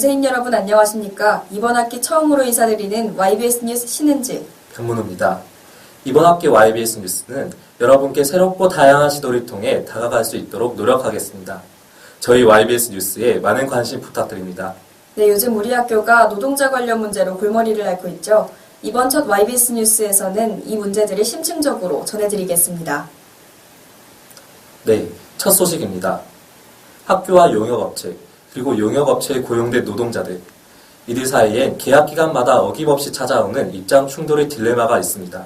연세인 여러분 안녕하십니까? 이번 학기 처음으로 인사드리는 YBS 뉴스 신은지 강문호입니다. 이번 학기 YBS 뉴스는 여러분께 새롭고 다양한 시도를 통해 다가갈 수 있도록 노력하겠습니다. 저희 YBS 뉴스에 많은 관심 부탁드립니다. 네, 요즘 우리 학교가 노동자 관련 문제로 골머리를 앓고 있죠. 이번 첫 YBS 뉴스에서는 이 문제들을 심층적으로 전해드리겠습니다. 네, 첫 소식입니다. 학교와 용역업체, 그리고 용역업체에 고용된 노동자들, 이들 사이엔 계약기간마다 어김없이 찾아오는 입장 충돌의 딜레마가 있습니다.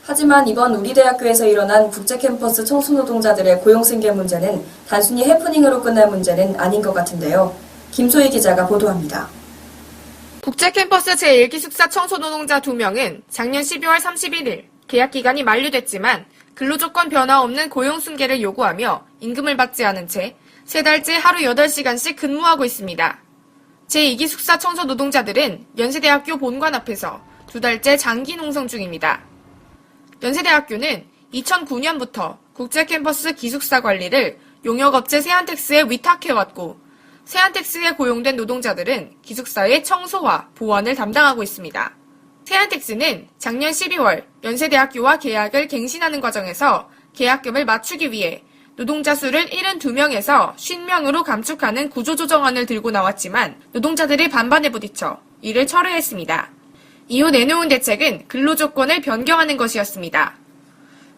하지만 이번 우리 대학교에서 일어난 국제캠퍼스 청소노동자들의 고용승계 문제는 단순히 해프닝으로 끝날 문제는 아닌 것 같은데요. 김소희 기자가 보도합니다. 국제캠퍼스 제1기숙사 청소노동자 2명은 작년 12월 31일 계약기간이 만료됐지만 근로조건 변화 없는 고용승계를 요구하며 임금을 받지 않은 채 3달째 하루 8시간씩 근무하고 있습니다. 제2기숙사 청소노동자들은 연세대학교 본관 앞에서 2달째 장기 농성 중입니다. 연세대학교는 2009년부터 국제캠퍼스 기숙사 관리를 용역업체 세안텍스에 위탁해왔고 세안텍스에 고용된 노동자들은 기숙사의 청소와 보안을 담당하고 있습니다. 세안텍스는 작년 12월 연세대학교와 계약을 갱신하는 과정에서 계약금을 맞추기 위해 노동자 수를 72명에서 50명으로 감축하는 구조조정안을 들고 나왔지만 노동자들이 반반에 부딪혀 이를 철회했습니다. 이후 내놓은 대책은 근로조건을 변경하는 것이었습니다.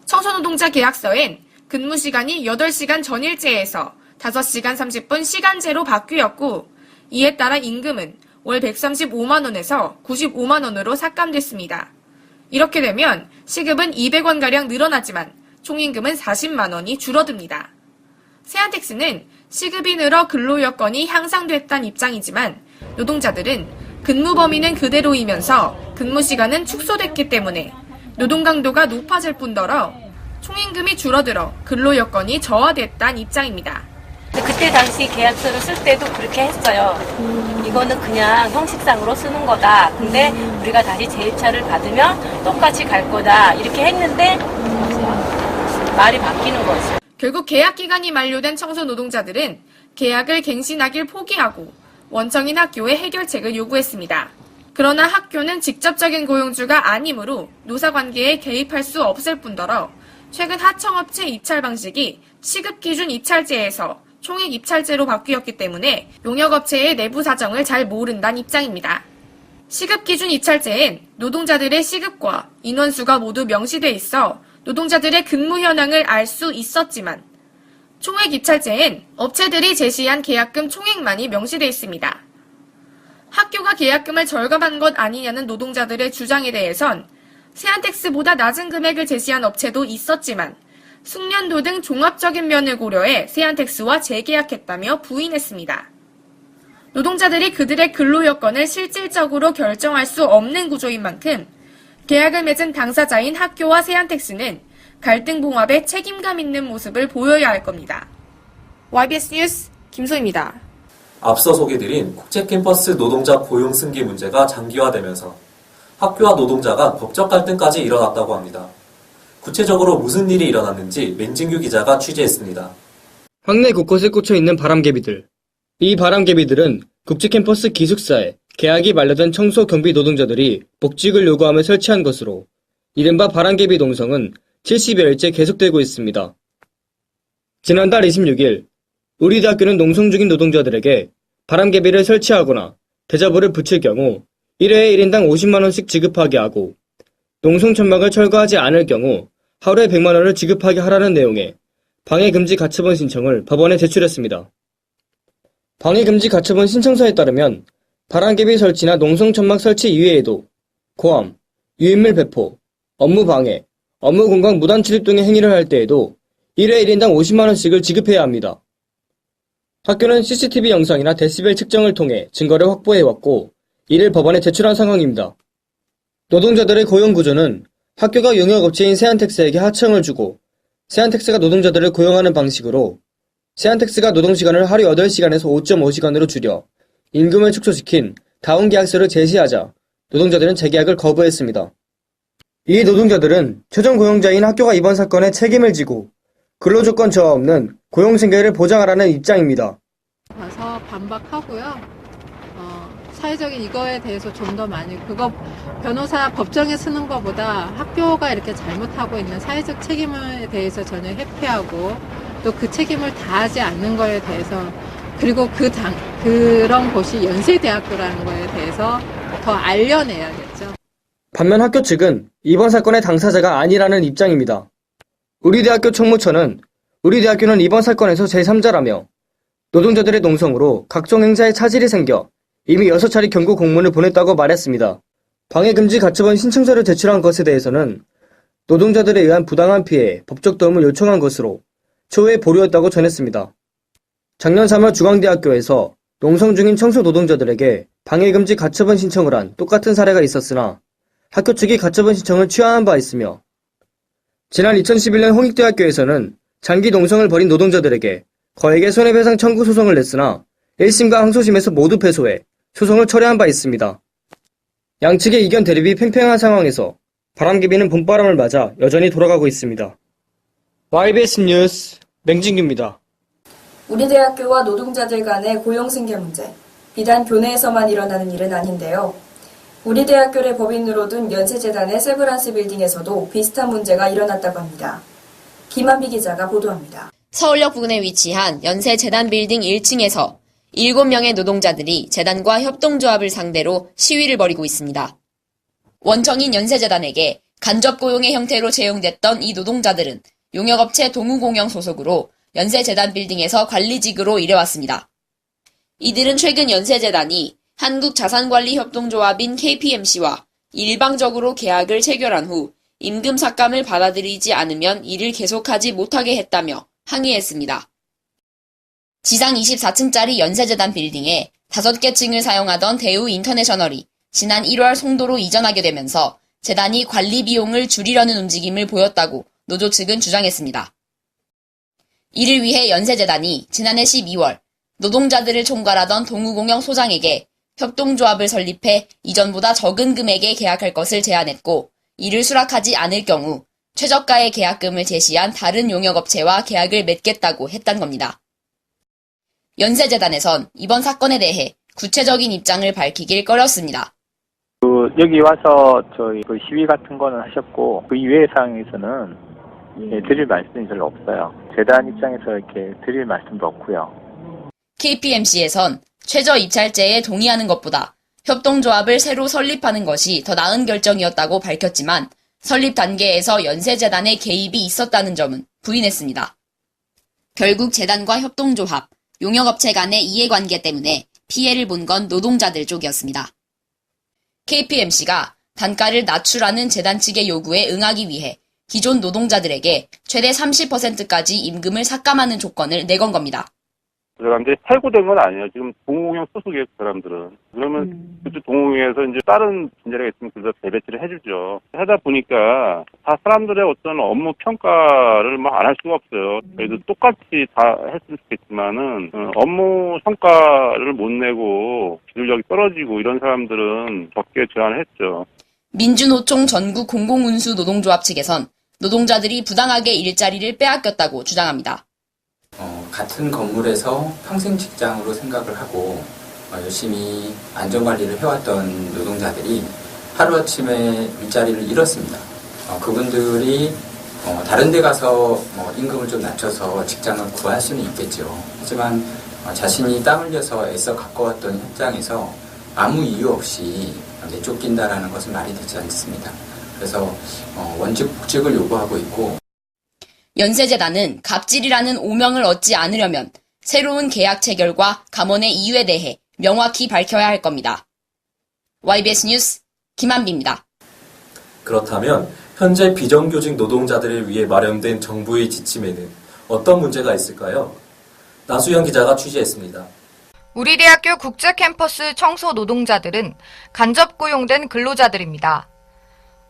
청소노동자 계약서엔 근무시간이 8시간 전일제에서 5시간 30분 시간제로 바뀌었고 이에 따라 임금은 월 135만원에서 95만원으로 삭감됐습니다. 이렇게 되면 시급은 200원가량 늘어나지만 총임금은 40만원이 줄어듭니다. 세안텍스는 시급이 늘어 근로여건이 향상됐다는 입장이지만 노동자들은 근무 범위는 그대로이면서 근무 시간은 축소됐기 때문에 노동 강도가 높아질 뿐더러 총임금이 줄어들어 근로여건이 저하됐다는 입장입니다. 그때 당시 계약서를 쓸 때도 그렇게 했어요. 이거는 그냥 형식상으로 쓰는 거다. 근데 우리가 다시 제1차를 받으면 똑같이 갈 거다. 이렇게 했는데 말이 바뀌는 거죠. 결국 계약 기간이 만료된 청소 노동자들은 계약을 갱신하길 포기하고 원청인 학교에 해결책을 요구했습니다. 그러나 학교는 직접적인 고용주가 아니므로 노사관계에 개입할 수 없을 뿐더러 최근 하청업체 입찰 방식이 시급기준 입찰제에서 총액 입찰제로 바뀌었기 때문에 용역업체의 내부 사정을 잘 모른다는 입장입니다. 시급기준 입찰제엔 노동자들의 시급과 인원수가 모두 명시돼 있어 노동자들의 근무 현황을 알 수 있었지만 총액 입찰제엔 업체들이 제시한 계약금 총액만이 명시돼 있습니다. 학교가 계약금을 절감한 것 아니냐는 노동자들의 주장에 대해선 세안텍스보다 낮은 금액을 제시한 업체도 있었지만 숙련도 등 종합적인 면을 고려해 세안텍스와 재계약했다며 부인했습니다. 노동자들이 그들의 근로여건을 실질적으로 결정할 수 없는 구조인 만큼 계약을 맺은 당사자인 학교와 세안텍스는 갈등 봉합에 책임감 있는 모습을 보여야 할 겁니다. YBS 뉴스 김소희입니다. 앞서 소개드린 국제캠퍼스 노동자 고용 승계 문제가 장기화되면서 학교와 노동자가 법적 갈등까지 일어났다고 합니다. 구체적으로 무슨 일이 일어났는지 맹진규 기자가 취재했습니다. 학내 곳곳에 꽂혀있는 바람개비들. 이 바람개비들은 국제캠퍼스 기숙사에 계약이 만료된 청소 경비 노동자들이 복직을 요구하며 설치한 것으로 이른바 바람개비 농성은 70여일째 계속되고 있습니다. 지난달 26일 우리 대학교는 농성 중인 노동자들에게 바람개비를 설치하거나 대자보를 붙일 경우 1회에 1인당 50만원씩 지급하게 하고 농성 천막을 철거하지 않을 경우 하루에 100만원을 지급하게 하라는 내용의 방해금지 가처분 신청을 법원에 제출했습니다. 방해금지 가처분 신청서에 따르면 바람개비 설치나 농성 천막 설치 이외에도 고함, 유인물 배포, 업무 방해, 업무 공간 무단 출입 등의 행위를 할 때에도 1회 1인당 50만원씩을 지급해야 합니다. 학교는 CCTV 영상이나 데시벨 측정을 통해 증거를 확보해왔고 이를 법원에 제출한 상황입니다. 노동자들의 고용 구조는 학교가 용역업체인 세안텍스에게 하청을 주고 세안텍스가 노동자들을 고용하는 방식으로 세안텍스가 노동시간을 하루 8시간에서 5.5시간으로 줄여 임금을 축소시킨 다운계약서를 제시하자 노동자들은 재계약을 거부했습니다. 이 노동자들은 최종 고용자인 학교가 이번 사건에 책임을 지고 근로조건 저하 없는 고용승계를 보장하라는 입장입니다. 가서 반박하고요. 사회적인 이거에 대해서 좀 더 많이, 그거 변호사 법정에 쓰는 것보다 학교가 이렇게 잘못하고 있는 사회적 책임에 대해서 전혀 회피하고 또 그 책임을 다하지 않는 거에 대해서, 그리고 그런 곳이 연세대학교라는 거에 대해서 더 알려내야겠죠. 반면 학교 측은 이번 사건의 당사자가 아니라는 입장입니다. 우리 대학교 총무처는 우리 대학교는 이번 사건에서 제3자라며 노동자들의 농성으로 각종 행사에 차질이 생겨 이미 6차례 경고 공문을 보냈다고 말했습니다. 방해금지 가처분 신청서를 제출한 것에 대해서는 노동자들에 의한 부당한 피해에 법적 도움을 요청한 것으로 초유의 보류였다고 전했습니다. 작년 3월 중앙대학교에서 농성 중인 청소 노동자들에게 방해금지 가처분 신청을 한 똑같은 사례가 있었으나 학교 측이 가처분 신청을 취하한 바 있으며, 지난 2011년 홍익대학교에서는 장기 농성을 벌인 노동자들에게 거액의 손해배상 청구 소송을 냈으나 1심과 항소심에서 모두 패소해 소송을 철회한 바 있습니다. 양측의 이견 대립이 팽팽한 상황에서 바람개비는 봄바람을 맞아 여전히 돌아가고 있습니다. YBS 뉴스 맹진규입니다. 우리 대학교와 노동자들 간의 고용승계 문제, 비단 교내에서만 일어나는 일은 아닌데요. 우리 대학교를 법인으로 둔 연세재단의 세브란스 빌딩에서도 비슷한 문제가 일어났다고 합니다. 김한비 기자가 보도합니다. 서울역 부근에 위치한 연세재단 빌딩 1층에서 7명의 노동자들이 재단과 협동조합을 상대로 시위를 벌이고 있습니다. 원청인 연세재단에게 간접 고용의 형태로 채용됐던 이 노동자들은 용역업체 동우공영 소속으로 연세재단 빌딩에서 관리직으로 일해왔습니다. 이들은 최근 연세재단이 한국자산관리협동조합인 KPMC와 일방적으로 계약을 체결한 후 임금 삭감을 받아들이지 않으면 일을 계속하지 못하게 했다며 항의했습니다. 지상 24층짜리 연세재단 빌딩에 5개 층을 사용하던 대우 인터내셔널이 지난 1월 송도로 이전하게 되면서 재단이 관리 비용을 줄이려는 움직임을 보였다고 노조 측은 주장했습니다. 이를 위해 연세재단이 지난해 12월 노동자들을 총괄하던 동우공영 소장에게 협동조합을 설립해 이전보다 적은 금액에 계약할 것을 제안했고, 이를 수락하지 않을 경우 최저가의 계약금을 제시한 다른 용역업체와 계약을 맺겠다고 했단 겁니다. 연세재단에선 이번 사건에 대해 구체적인 입장을 밝히길 꺼렸습니다. 여기 와서 저희 시위 같은 거는 하셨고, 그 이외의 상황에서는 드릴 말씀이 별로 없어요. 재단 입장에서 이렇게 드릴 말씀도 없고요. KPMC에선 최저 입찰제에 동의하는 것보다 협동조합을 새로 설립하는 것이 더 나은 결정이었다고 밝혔지만, 설립 단계에서 연세재단의 개입이 있었다는 점은 부인했습니다. 결국 재단과 협동조합, 용역업체 간의 이해관계 때문에 피해를 본 건 노동자들 쪽이었습니다. KPMC가 단가를 낮추라는 재단 측의 요구에 응하기 위해 기존 노동자들에게 최대 30%까지 임금을 삭감하는 조건을 내건 겁니다. 그 사람들이 해고된 건 아니에요. 지금 동호공영 소속이에요, 그 사람들은. 그러면 그쪽 동호공영에서 이제 다른 진자리가 있으면 그래서 재배치를 해주죠. 하다 보니까 다 사람들의 어떤 업무 평가를 막 안 할 수가 없어요. 저희도 똑같이 다 했으면 좋겠지만은 업무 성과를 못 내고 기술력이 떨어지고 이런 사람들은 적게 제한했죠. 민주노총 전국 공공운수 노동조합 측에선 노동자들이 부당하게 일자리를 빼앗겼다고 주장합니다. 같은 건물에서 평생 직장으로 생각을 하고 열심히 안전관리를 해왔던 노동자들이 하루아침에 일자리를 잃었습니다. 그분들이 다른 데 가서 임금을 좀 낮춰서 직장을 구할 수는 있겠죠. 하지만 자신이 땀 흘려서 애써 가꿔왔던 현장에서 아무 이유 없이 내쫓긴다라는 것은 말이 되지 않습니다. 그래서 원직 복직을 요구하고 있고, 연세재단은 갑질이라는 오명을 얻지 않으려면 새로운 계약 체결과 감원의 이유에 대해 명확히 밝혀야 할 겁니다. YBS 뉴스 김한비입니다. 그렇다면 현재 비정규직 노동자들을 위해 마련된 정부의 지침에는 어떤 문제가 있을까요? 나수영 기자가 취재했습니다. 우리 대학교 국제캠퍼스 청소 노동자들은 간접 고용된 근로자들입니다.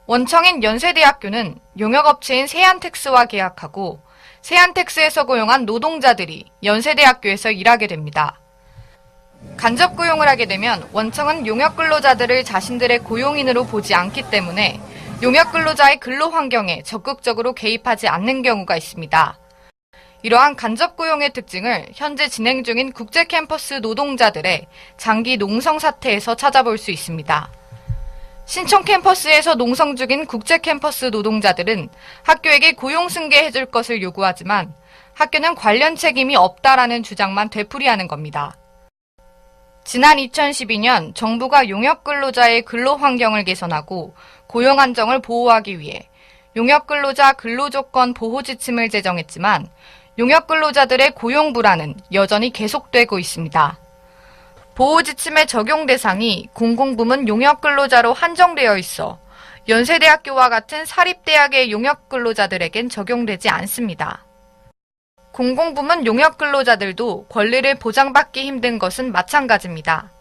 원청인 연세대학교는 용역업체인 세안텍스와 계약하고 세안텍스에서 고용한 노동자들이 연세대학교에서 일하게 됩니다. 간접 고용을 하게 되면 원청은 용역 근로자들을 자신들의 고용인으로 보지 않기 때문에 용역 근로자의 근로 환경에 적극적으로 개입하지 않는 경우가 있습니다. 이러한 간접 고용의 특징을 현재 진행 중인 국제 캠퍼스 노동자들의 장기 농성 사태에서 찾아볼 수 있습니다. 신촌 캠퍼스에서 농성 중인 국제 캠퍼스 노동자들은 학교에게 고용 승계해줄 것을 요구하지만 학교는 관련 책임이 없다라는 주장만 되풀이하는 겁니다. 지난 2012년 정부가 용역 근로자의 근로 환경을 개선하고 고용 안정을 보호하기 위해 용역 근로자 근로조건 보호 지침을 제정했지만 용역 근로자들의 고용 불안은 여전히 계속되고 있습니다. 보호 지침의 적용 대상이 공공부문 용역 근로자로 한정되어 있어 연세대학교와 같은 사립대학의 용역 근로자들에겐 적용되지 않습니다. 공공부문 용역 근로자들도 권리를 보장받기 힘든 것은 마찬가지입니다.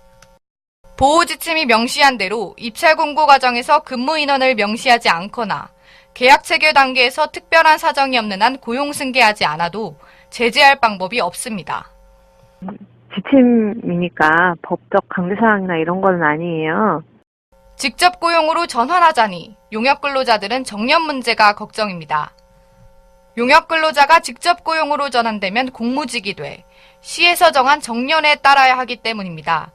보호 지침이 명시한 대로 입찰 공고 과정에서 근무 인원을 명시하지 않거나 계약 체결 단계에서 특별한 사정이 없는 한 고용 승계하지 않아도 제재할 방법이 없습니다. 지침이니까 법적 강제사항이나 이런 건 아니에요. 직접 고용으로 전환하자니 용역 근로자들은 정년 문제가 걱정입니다. 용역 근로자가 직접 고용으로 전환되면 공무직이 돼 시에서 정한 정년에 따라야 하기 때문입니다.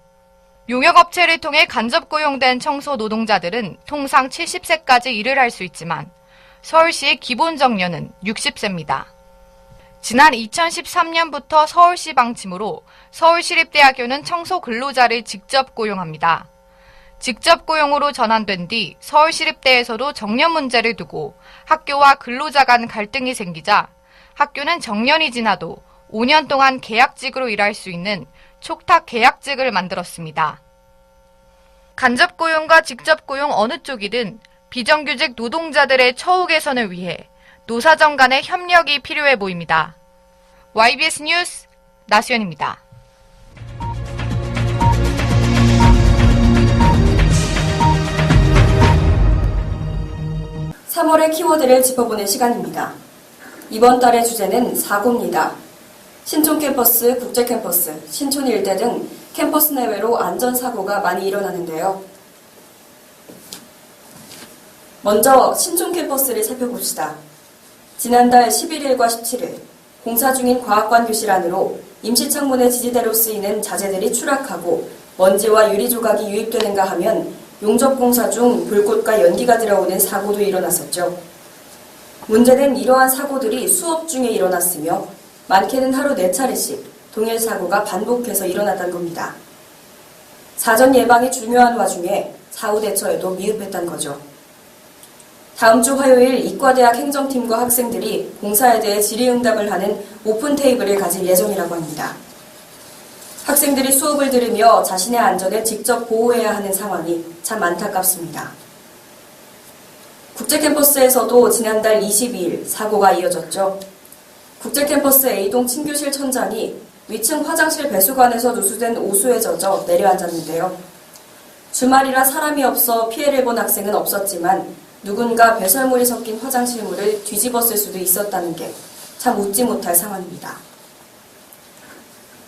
용역업체를 통해 간접 고용된 청소 노동자들은 통상 70세까지 일을 할 수 있지만 서울시의 기본 정년은 60세입니다. 지난 2013년부터 서울시 방침으로 서울시립대학교는 청소 근로자를 직접 고용합니다. 직접 고용으로 전환된 뒤 서울시립대에서도 정년 문제를 두고 학교와 근로자 간 갈등이 생기자 학교는 정년이 지나도 5년 동안 계약직으로 일할 수 있는 촉탁 계약직을 만들었습니다. 간접 고용과 직접 고용 어느 쪽이든 비정규직 노동자들의 처우 개선을 위해 노사정 간의 협력이 필요해 보입니다. YBS 뉴스 나수연입니다. 3월의 키워드를 짚어보는 시간입니다. 이번 달의 주제는 사고입니다. 신촌 캠퍼스, 국제 캠퍼스, 신촌 일대 등 캠퍼스 내외로 안전사고가 많이 일어나는데요. 먼저 신촌 캠퍼스를 살펴봅시다. 지난달 11일과 17일 공사 중인 과학관 교실 안으로 임시창문의 지지대로 쓰이는 자재들이 추락하고 먼지와 유리 조각이 유입되는가 하면 용접 공사 중 불꽃과 연기가 들어오는 사고도 일어났었죠. 문제는 이러한 사고들이 수업 중에 일어났으며 많게는 하루 4차례씩 동일 사고가 반복해서 일어났다는 겁니다. 사전 예방이 중요한 와중에 사후 대처에도 미흡했다는 거죠. 다음 주 화요일 이과대학 행정팀과 학생들이 공사에 대해 질의응답을 하는 오픈 테이블을 가질 예정이라고 합니다. 학생들이 수업을 들으며 자신의 안전을 직접 보호해야 하는 상황이 참 안타깝습니다. 국제캠퍼스에서도 지난달 22일 사고가 이어졌죠. 국제캠퍼스 A동 친교실 천장이 위층 화장실 배수관에서 누수된 오수에 젖어 내려앉았는데요. 주말이라 사람이 없어 피해를 본 학생은 없었지만 누군가 배설물이 섞인 화장실물을 뒤집었을 수도 있었다는 게 참 웃지 못할 상황입니다.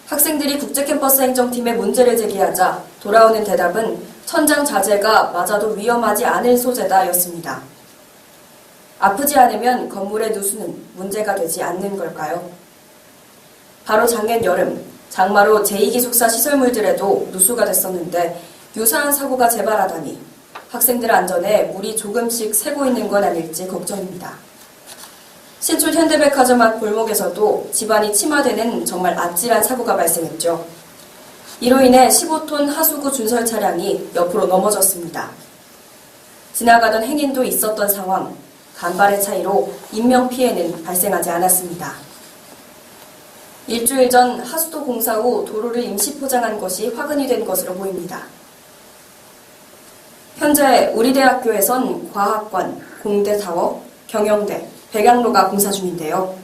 학생들이 국제캠퍼스 행정팀에 문제를 제기하자 돌아오는 대답은 천장 자재가 맞아도 위험하지 않을 소재다 였습니다. 아프지 않으면 건물의 누수는 문제가 되지 않는 걸까요? 바로 작년 여름 장마로 제2기숙사 시설물들에도 누수가 됐었는데 유사한 사고가 재발하다니 학생들 안전에 물이 조금씩 새고 있는 건 아닐지 걱정입니다. 신촌 현대백화점 앞 골목에서도 집안이 침하되는 정말 아찔한 사고가 발생했죠. 이로 인해 15톤 하수구 준설 차량이 옆으로 넘어졌습니다. 지나가던 행인도 있었던 상황, 간발의 차이로 인명피해는 발생하지 않았습니다. 일주일 전 하수도 공사 후 도로를 임시 포장한 것이 화근이 된 것으로 보입니다. 현재 우리 대학교에선 과학관, 공대타워, 경영대, 백양로가 공사 중인데요.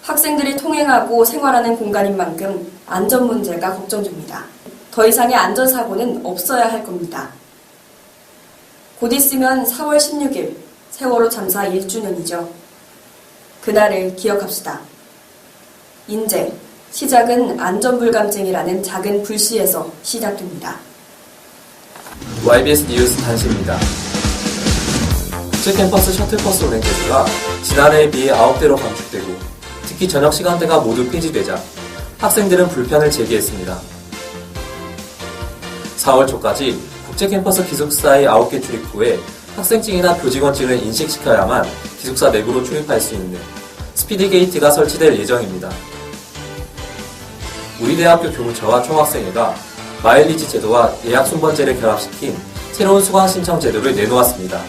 학생들이 통행하고 생활하는 공간인 만큼 안전 문제가 걱정됩니다. 더 이상의 안전사고는 없어야 할 겁니다. 곧 있으면 4월 16일 세월호 참사 1주년이죠. 그날을 기억합시다. 인재, 시작은 안전불감증이라는 작은 불씨에서 시작됩니다. YBS 뉴스 단신입니다. 국제캠퍼스 셔틀버스 운행 개수가 지난해에 비해 9대로 감축되고 특히 저녁 시간대가 모두 폐지되자 학생들은 불편을 제기했습니다. 4월 초까지 국제캠퍼스 기숙사의 9개 출입구에 학생증이나 교직원증을 인식시켜야만 기숙사 내부로 출입할 수 있는 스피드 게이트가 설치될 예정입니다. 우리 대학교 교무처와 총학생회가 마일리지 제도와 예약 순번제를 결합시킨 새로운 수강 신청 제도를 내놓았습니다.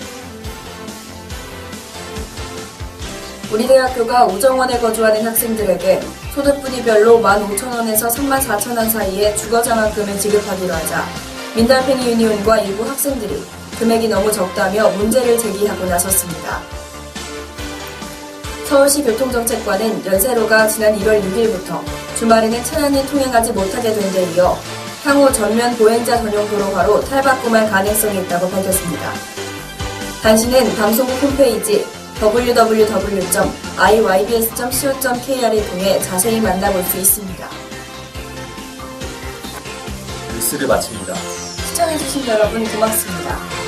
우리 대학교가 우정원에 거주하는 학생들에게 소득 분위별로 15,000원에서 34,000원 사이의 주거장학금을 지급하기로 하자 민달팽이 유니온과 일부 학생들이 금액이 너무 적다며 문제를 제기하고 나섰습니다. 서울시 교통정책관은 연세로가 지난 1월 6일부터 주말에는 차량이 통행하지 못하게 된 데 이어 향후 전면 보행자 전용 도로화로 탈바꿈할 가능성이 있다고 밝혔습니다. 단시는 방송국 홈페이지 www.iybs.co.kr을 통해 자세히 만나볼 수 있습니다. 뉴스를 마칩니다. 시청해주신 여러분 고맙습니다.